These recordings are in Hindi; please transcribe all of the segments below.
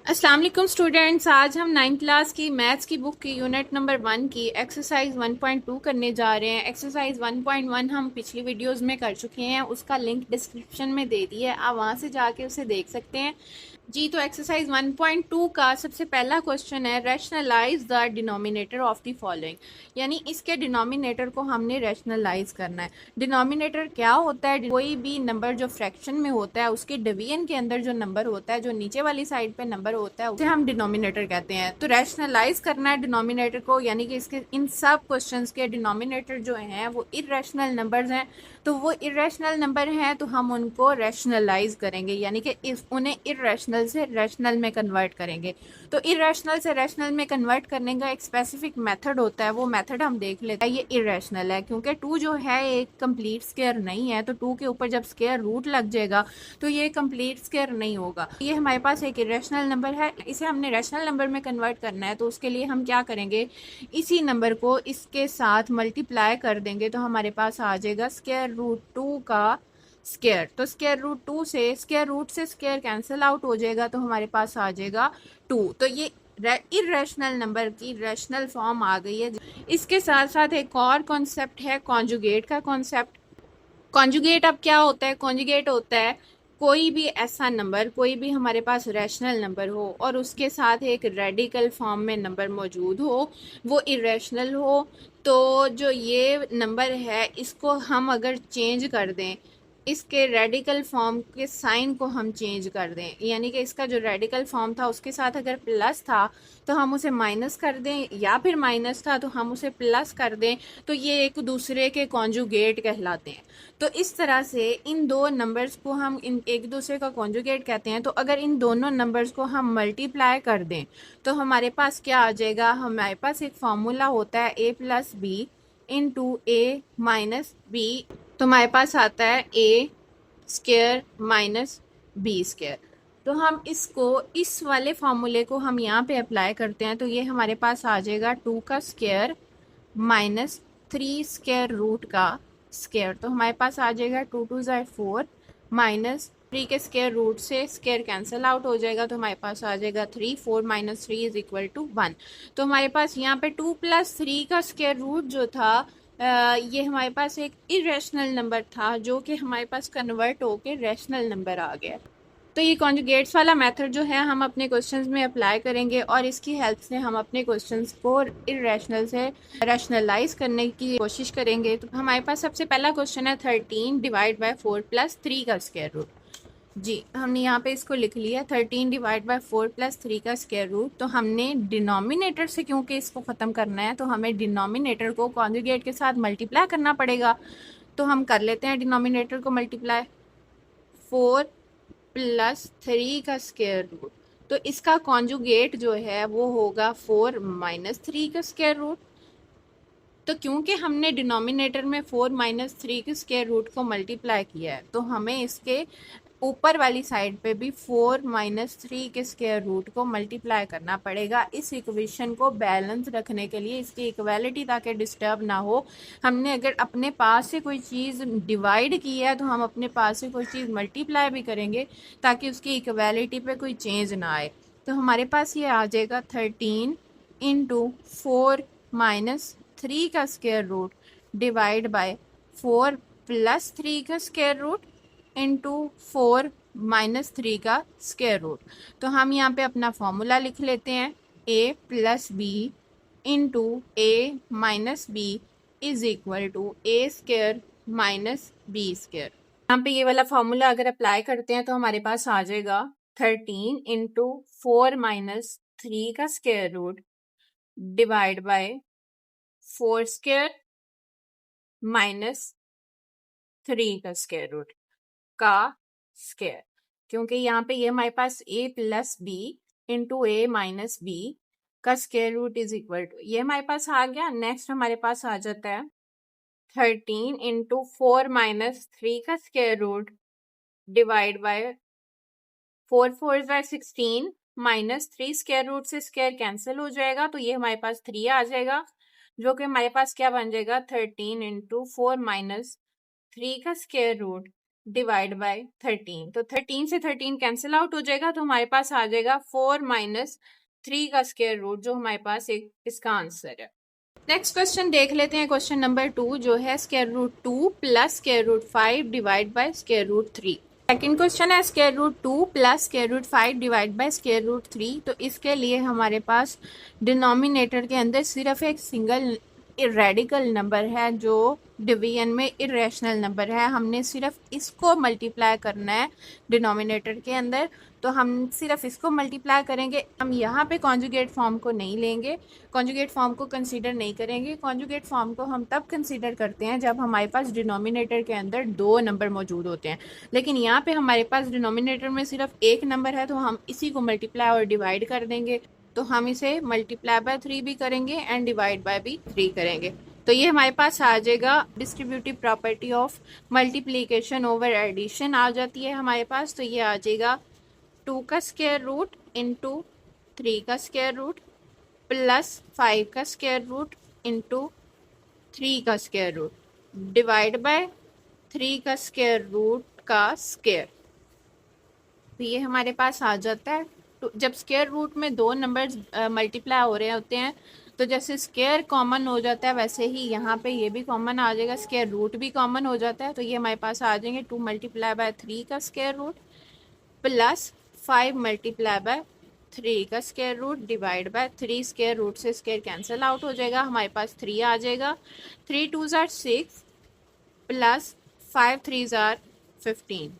अस्सलाम वालेकुम स्टूडेंट्स। आज हम 9th क्लास की मैथ्स की बुक की यूनिट नंबर 1 की एक्सरसाइज 1.2 करने जा रहे हैं। एक्सरसाइज 1.1 हम पिछली वीडियोस में कर चुके हैं, उसका लिंक डिस्क्रिप्शन में दे दिया है, आप वहां से जाके उसे देख सकते हैं। जी, तो एक्सरसाइज 1.2 का सबसे पहला क्वेश्चन है rationalise the denominator of the following, यानी इसके डिनोमिनेटर को हमने रैशनलाइज करना है। डिनोमिनेटर क्या होता है? कोई भी नंबर जो फ्रैक्शन में होता है उसके डिवीजन के अंदर जो नंबर होता है, जो नीचे वाली साइड पे नंबर होता है, उसे हम डिनोमिनेटर कहते हैं। तो रैशनलाइज करना है डिनोमिनेटर को, यानी कि इसके इन सब क्वेश्चंस के डिनोमिनेटर जो हैं वो इरेशनल नंबर्स हैं। तो वो इरेशनल नंबर हैं तो हम उनको रैशनलाइज करेंगे, यानी कि उन्हें इरेशनल से रैशनल में कन्वर्ट करेंगे। तो इरेशनल से रैशनल में कन्वर्ट करने का एक स्पेसिफिक मेथड होता है, वो मेथड हम देख लेते हैं। ये इरेशनल है क्योंकि टू जो है एक कंप्लीट स्क्वायर नहीं है, तो टू के ऊपर जब स्क्वायर रूट लग जाएगा तो ये कंप्लीट स्क्वायर नहीं होगा। ये हमारे पास एक इरेशनल नंबर है, इसे हमने रैशनल नंबर में कन्वर्ट करना है। तो उसके लिए हम क्या करेंगे, इसी नंबर को इसके साथ मल्टीप्लाई कर देंगे तो हमारे पास आ जाएगा स्क्वायर रूट टू का स्क्वायर। तो स्क्वायर रूट टू से स्क्वायर कैंसिल आउट हो जाएगा तो हमारे पास आ जाएगा टू। तो ये इरेशनल नंबर की रैशनल फॉर्म आ गई है। इसके साथ साथ एक और कॉन्सेप्ट है कॉन्जुगेट का कॉन्सेप्ट। कॉन्जुगेट अब क्या होता है? कॉन्जुगेट होता है कोई भी ऐसा नंबर, कोई भी हमारे पास रैशनल नंबर हो और उसके साथ एक रेडिकल फॉर्म में नंबर मौजूद हो, वो इरेशनल हो। तो जो ये नंबर है इसको हम अगर चेंज कर दें, इसके रेडिकल फॉर्म के साइन को हम चेंज कर दें, यानी कि इसका जो रेडिकल फॉर्म था उसके साथ अगर प्लस था तो हम उसे माइनस कर दें, या फिर माइनस था तो हम उसे प्लस कर दें, तो ये एक दूसरे के कॉन्जुगेट कहलाते हैं। तो इस तरह से इन दो नंबर्स को हम इन एक दूसरे का कॉन्जुगेट कहते हैं। तो अगर इन दोनों नंबर्स को हम मल्टीप्लाई कर दें तो हमारे पास क्या आ जाएगा? हमारे पास एक फॉर्मूला होता है a plus b into a minus b. तो हमारे पास आता है a square minus b square. तो हम इसको, इस वाले फॉर्मूले को हम यहाँ पे अप्लाई करते हैं तो ये हमारे पास आ जाएगा टू का square minus three square root का स्क्वायर। तो हमारे पास आ जाएगा टू टू ज़ाई फोर माइनस थ्री के स्क्वायर रूट से स्क्वायर कैंसिल आउट हो जाएगा तो हमारे पास आ जाएगा three. Four minus three is equal to one. तो हमारे पास यहाँ पे टू प्लस थ्री का स्क्वायर रूट जो था, ये हमारे पास एक इरेशनल नंबर था जो कि हमारे पास कन्वर्ट होके रैशनल नंबर आ गया। तो ये कॉन्जुगेट्स वाला मेथड जो है हम अपने क्वेश्चंस में अप्लाई करेंगे और इसकी हेल्प से हम अपने क्वेश्चंस को इरेशनल से रैशनलाइज करने की कोशिश करेंगे। तो हमारे पास सबसे पहला क्वेश्चन है 13 डिवाइड बाय 4 प्लस 3 का स्क्वायर रूट। जी, हमने यहाँ पे इसको लिख लिया 13 डिवाइड बाय 4 प्लस 3 का स्क्वायर रूट। तो हमने डिनोमिनेटर से क्योंकि इसको ख़त्म करना है तो हमें डिनोमिनेटर को कॉन्जुगेट के साथ मल्टीप्लाई करना पड़ेगा। तो हम कर लेते हैं डिनोमिनेटर को मल्टीप्लाई। 4 प्लस थ्री का स्क्वायर रूट, तो इसका कॉन्जुगेट जो है वो होगा 4 माइनस थ्री का स्क्वायर रूट। तो क्योंकि हमने डिनोमिनेटर में 4 माइनस थ्री के स्क्वायर रूट को मल्टीप्लाई किया है तो हमें इसके ऊपर वाली साइड पे भी 4 माइनस थ्री के स्क्वायर रूट को मल्टीप्लाई करना पड़ेगा इस इक्वेशन को बैलेंस रखने के लिए, इसकी इक्वालिटी ताकि डिस्टर्ब ना हो। हमने अगर अपने पास से कोई चीज़ डिवाइड की है तो हम अपने पास से कोई चीज़ मल्टीप्लाई भी करेंगे ताकि उसकी इक्वालिटी पे कोई चेंज ना आए। तो हमारे पास ये आ जाएगा 13 इंटू फोर माइनस थ्री का square root divide by 4 plus three का square root into 4 minus three का स्क्वायर रूट। तो हम यहाँ पे अपना फॉर्मूला लिख लेते हैं a plus b into a minus b is equal to a square minus b square. यहाँ पे ये वाला फॉर्मूला अगर अप्लाई करते हैं तो हमारे पास आ जाएगा 13 इंटू फोर माइनस थ्री का square root divide by 4 square minus three का स्क्वायर रूट का स्क्वायर। क्योंकि यहाँ पे ये हमारे पास a plus b into a minus b का square root is equal to, ये हमारे पास आ गया। नेक्स्ट हमारे पास आ जाता है 13 इंटू फोर माइनस थ्री का square root divide by 4 four by 16 minus three square root से स्क्वायर कैंसिल हो जाएगा तो ये हमारे पास 3 आ जाएगा, जो कि हमारे पास क्या बन जाएगा 13 इंटू फोर माइनस थ्री का स्क्वायर रूट डिवाइड बाय 13। तो 13 से 13 कैंसिल आउट हो जाएगा, तो हमारे पास आ जाएगा 4 माइनस 3 का स्क्वायर रूट, जो हमारे पास एक इसका आंसर है। नेक्स्ट क्वेश्चन देख लेते हैं, क्वेश्चन नंबर 2 जो है square root 2 plus square root 5 divide by square root 3। Second question है square root 2 plus square root 5 divide by square root 3। तो इसके लिए हमारे पास डिनोमिनेटर के अंदर सिर्फ एक सिंगल रेडिकल नंबर है जो डिवीजन में इरेशनल नंबर है, हमने सिर्फ इसको मल्टीप्लाई करना है डिनोमिनेटर के अंदर। तो हम सिर्फ इसको मल्टीप्लाई करेंगे, हम यहाँ पे कॉन्जुगेट फॉर्म को नहीं लेंगे, कॉन्जुगेट फॉर्म को कंसीडर नहीं करेंगे। कॉन्जुगेट फॉर्म को हम तब कंसीडर करते हैं जब हमारे पास डिनोमिनेटर के अंदर दो नंबर मौजूद होते हैं, लेकिन यहाँ पे हमारे पास डिनोमिनेटर में सिर्फ एक नंबर है, तो हम इसी को मल्टीप्लाई और डिवाइड कर देंगे। तो हम इसे मल्टीप्लाई बाय 3 भी करेंगे एंड डिवाइड बाय भी 3 करेंगे। तो ये हमारे पास आ जाएगा distributive property of multiplication over addition आ जाती है हमारे पास। तो ये आ जाएगा 2 का स्क्वायर रूट इंटू 3 का स्क्वायर रूट प्लस 5 का स्क्वायर रूट इंटू 3 का स्क्वायर रूट डिवाइड बाय 3 का स्क्वायर रूट का स्क्वायर। तो ये हमारे पास आ जाता है। तो जब स्क्वायर रूट में दो नंबर्स मल्टीप्लाई हो रहे होते हैं, तो जैसे स्क्वायर कॉमन हो जाता है वैसे ही यहाँ पे ये भी कॉमन आ जाएगा, स्क्वायर रूट भी कॉमन हो जाता है। तो ये हमारे पास आ जाएंगे 2 मल्टीप्लाई बाय 3 का square root plus 5 multiply by 3 का square root divide by 3। Square root से स्क्वायर कैंसिल आउट हो जाएगा, हमारे पास 3 आ जाएगा। 3 2s are 6 plus 5 3s are 15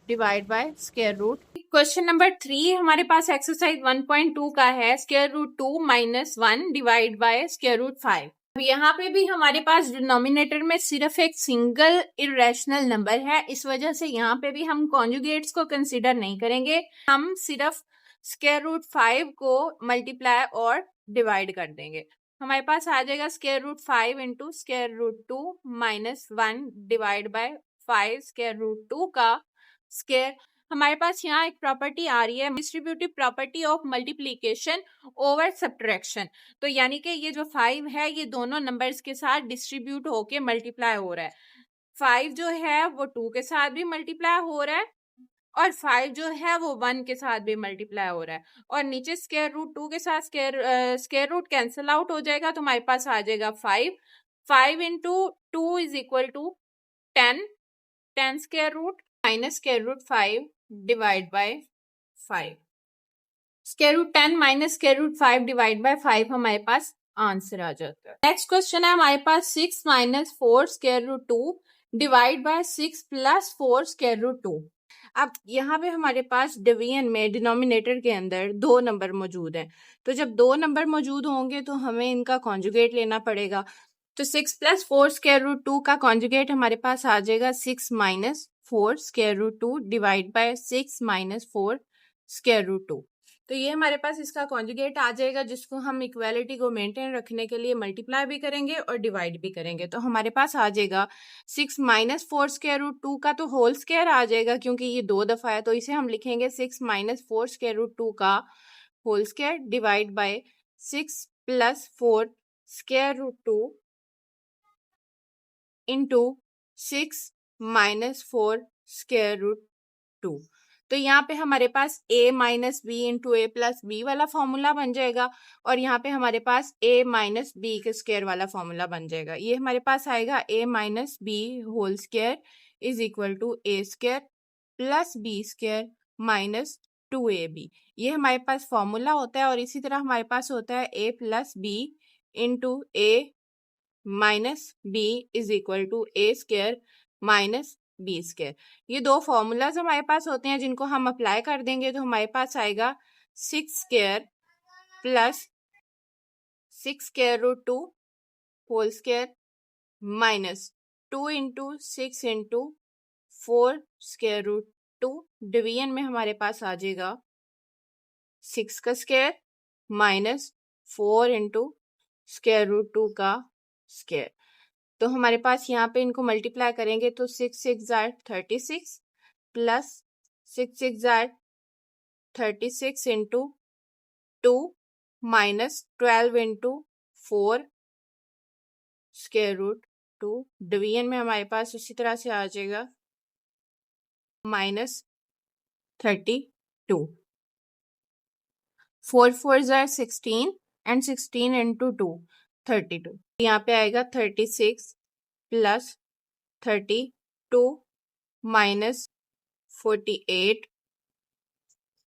divide by square root. Question number 3 हमारे पास एक्सरसाइज 1.2 का है, square root 2 minus 1 divide by square root 5। यहाँ पे भी हमारे पास डिनोमिनेटर में सिर्फ एक सिंगल इरेशनल नंबर है, इस वजह से यहाँ पे भी हम कॉन्जुगेट्स को कंसीडर नहीं करेंगे, हम सिर्फ स्क्वायर रूट 5 को मल्टीप्लाई और डिवाइड कर देंगे। हमारे पास आ जाएगा square root 5 into square root 2 minus 1 divide by 5 square root 2 का स्क्वायर। हमारे पास यहाँ एक प्रॉपर्टी आ रही है distributive property of multiplication over subtraction. तो यानी कि ये जो 5 है ये दोनों नंबर्स के साथ डिस्ट्रीब्यूट होके मल्टीप्लाई हो रहा है। 5 जो है वो 2 के साथ भी मल्टीप्लाई हो रहा है और 5 जो है वो 1 के साथ भी मल्टीप्लाई हो रहा है, और नीचे स्क्वायर रूट 2 के साथ स्क्वायर रूट कैंसिल आउट हो जाएगा। तो हमारे पास आ जाएगा 5 into 2 is equal to 10 square root minus square root 5 divide by 5। Square root 10 minus square root 5 divide by 5 हमारे पास आंसर आ जाता है। नेक्स्ट क्वेश्चन है हमारे पास 6 minus 4 square root 2 divide by 6 plus 4 square root 2। अब यहाँ पे हमारे पास डिवीजन में डिनोमिनेटर के अंदर दो नंबर मौजूद हैं, तो जब दो नंबर मौजूद होंगे तो हमें इनका कॉन्जुगेट लेना पड़ेगा। तो 6 प्लस 4 स्क्वायर रूट 2 का कॉन्जुगेट हमारे पास आ जाएगा 6 minus 4 square root 2 divide by 6 minus 4 square root 2। तो ये हमारे पास इसका कॉन्जुगेट आ जाएगा, जिसको हम इक्वालिटी को मेंटेन रखने के लिए मल्टीप्लाई भी करेंगे और डिवाइड भी करेंगे। तो हमारे पास आ जाएगा 6 माइनस 4 स्क्वायर रूट 2 का तो होल स्क्वायर आ जाएगा, क्योंकि ये दो दफा है, तो इसे हम लिखेंगे 6 माइनस 4 स्क्वायर रूट 2 का whole square divide by 6 plus 4 square root 2 into 6 minus 4 square root 2। तो यहाँ पे हमारे पास a minus b into a plus b वाला फॉर्मूला बन जाएगा, और यहाँ पे हमारे पास a माइनस बी के स्क्वायर वाला फॉर्मूला बन जाएगा। ये हमारे पास आएगा a minus b whole square is equal to a square plus b square minus 2ab। ये हमारे पास फॉर्मूला होता है, और इसी तरह हमारे पास होता है a plus b into a minus b is equal to a square minus b square. ये दो फॉर्मूलाज हमारे पास होते हैं, जिनको हम अप्लाई कर देंगे तो हमारे पास आएगा 6 square plus 6 square root 2 whole square minus 2 into 6 into 4 square root 2। Division में हमारे पास आ जाएगा 6 का square minus 4 into square root 2 का स्क्वायर। तो हमारे पास यहाँ पे इनको मल्टीप्लाई करेंगे तो 6 6 जार 36 प्लस 6 6 जार 36 into 2 minus 12 into 4 square root 2। Division में हमारे पास उसी तरह से आ जाएगा माइनस 32। 4 4 tsar 16 and 16 into 2 32। यहाँ पे आएगा 36 plus 32 minus 48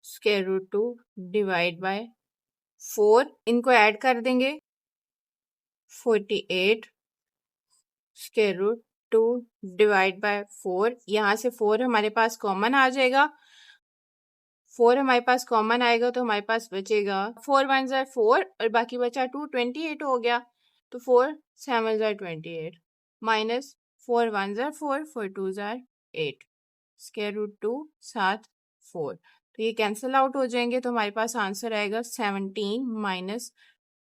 square root 2 divide by 4। इनको ऐड कर देंगे 48 स्क्वायर रूट 2 डिवाइड बाय 4। यहाँ से 4 हमारे पास कॉमन आ जाएगा। 4 हमारे पास कॉमन आएगा तो हमारे पास बचेगा 4 1 ज़ार 4 और बाकी बचा 2 28 हो गया। तो 4 7 ज़ार 28 माइनस 4 1 ज़ार 4 4 2 ज़ार 8 स्क्वायर रूट 2 साथ 4। तो ये कैंसिल आउट हो जाएंगे तो हमारे पास आंसर आएगा 17 माइनस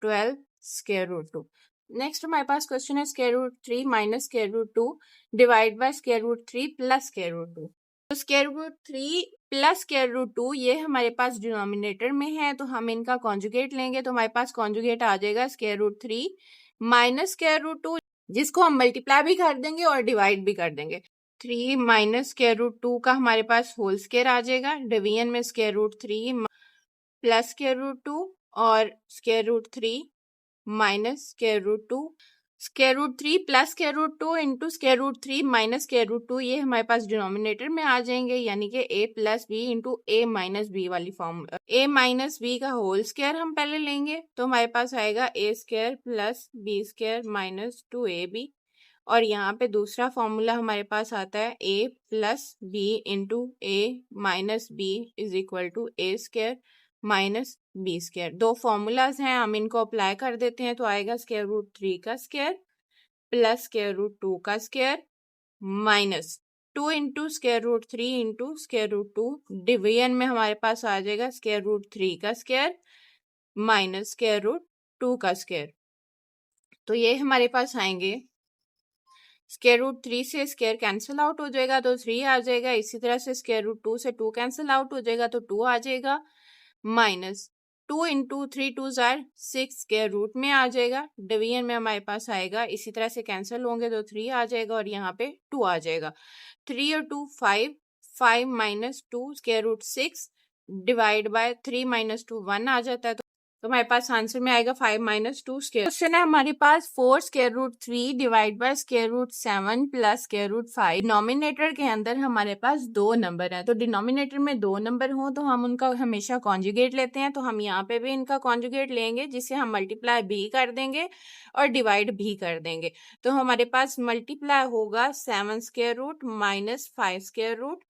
12 स्क्वायर रूट 2। नेक्स्ट हमारे पास क्वेश्चन है square root 3 minus square root 2 divide by square root 3 plus square root 2। तो square root 3 plus square root 2 ये हमारे पास डिनोमिनेटर में है तो हम इनका कॉन्जुगेट लेंगे तो हमारे पास कॉन्जुगेट आ जाएगा square root 3 minus square root 2, जिसको हम मल्टीप्लाई भी कर देंगे और डिवाइड भी कर देंगे। 3 माइनस स्क्वायर रूट 2 का हमारे पास होल स्क्वायर आ जाएगा। डिवीजन में square root 3 plus square root 2 और square root 3 minus square root 2। Square root 3 plus square root 2 into square root 3 minus square root 2 ये हमारे पास डिनोमिनेटर में आ जाएंगे, यानी कि a plus b into a minus b वाली फॉर्म। a माइनस बी का होल स्क्वायर हम पहले लेंगे तो हमारे पास आएगा a square plus b square minus 2ab। और यहाँ पे दूसरा फॉर्मूला हमारे पास आता है a plus b into a minus b is equal to a square minus b square. दो फॉर्मूलाज हैं, हम इनको अप्लाई कर देते हैं तो आएगा स्क्वायर रूट 3 का स्क्वायर प्लस स्क्वायर रूट 2 का square minus 2 into square root 3 into square root 2। Division में हमारे पास आ जाएगा स्क्वायर रूट 3 का स्क्वायर माइनस स्क्वायर रूट 2 का स्क्वायर। तो ये हमारे पास आएंगे स्क्वायर रूट 3 से स्क्वायर कैंसिल आउट हो जाएगा तो 3 आ जाएगा। इसी तरह से स्क्वायर रूट 2 से 2 कैंसिल आउट हो जाएगा तो 2 आ जाएगा माइनस 2 इंटू 3 2 ज़ार 6 स्क्वायर रूट में आ जाएगा। डिवीजन में हमारे पास आएगा, इसी तरह से कैंसिल होंगे तो 3 आ जाएगा और यहाँ पे 2 आ जाएगा। 3 और 2 5 5 minus 2 square root 6 divide by 3 minus 2 1 आ जाता है। तो हमारे पास आंसर में आएगा 5 माइनस 2 स्क्वायर। क्वेश्चन है हमारे पास 4 square root 3 divide by square root 7 plus square root 5। Denominator के अंदर हमारे पास दो नंबर हैं, तो डिनोमिनेटर में दो नंबर हो तो हम उनका हमेशा कॉन्जुगेट लेते हैं। तो हम यहाँ पे भी इनका कॉन्जुगेट लेंगे जिसे हम मल्टीप्लाई भी कर देंगे और डिवाइड भी कर देंगे। तो हमारे पास मल्टीप्लाई होगा 7 square root minus 5 square root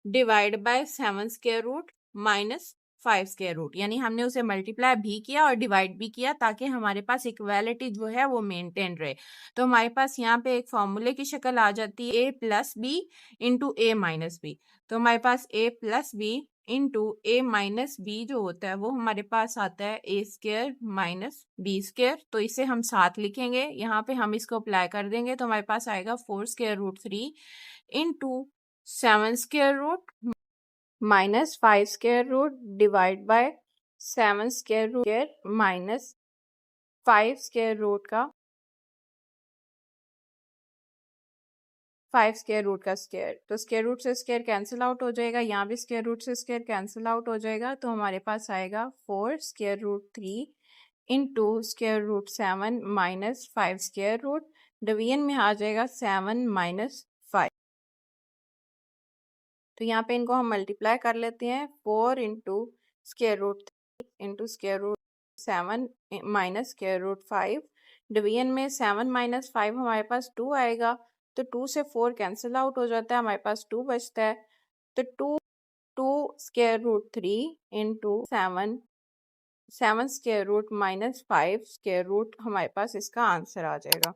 divide by 7 square root minus 5 square root, यानी हमने उसे मल्टीप्लाई भी किया और डिवाइड भी किया ताकि हमारे पास इक्वालिटी जो है वो मेंटेन रहे। तो हमारे पास यहाँ पे एक फॉर्मूले की शक्ल आ जाती है a plus b into a minus b. तो हमारे पास a plus b into a minus b जो होता है वो हमारे पास आता है a square minus b square. तो इसे हम साथ लिखेंगे, यहाँ पे हम इसको अप्लाई कर देंगे तो हमारे पास आएगा 4 square root 3 into 7 square root minus 5 square root divide by 7 square root minus 5 square root का 5 स्क्वायर रूट का स्क्वायर। तो स्क्वायर रूट से स्क्वायर कैंसिल आउट हो जाएगा, यहाँ भी स्क्वायर रूट से स्क्वायर कैंसिल आउट हो जाएगा। तो हमारे पास आएगा 4 square root 3 into square root 7 minus 5 square root. Division में आ जाएगा 7 माइनस 5। तो यहाँ पे इनको हम मल्टीप्लाई कर लेते हैं 4 into square root 3 into square root 7 minus square root 5। Division में 7 माइनस 5 हमारे पास 2 आएगा, तो 2 से 4 कैंसिल आउट हो जाता है, हमारे पास 2 बचता है। तो 2 square root 3 into 7 square root minus 5 square root हमारे पास इसका आंसर आ जाएगा।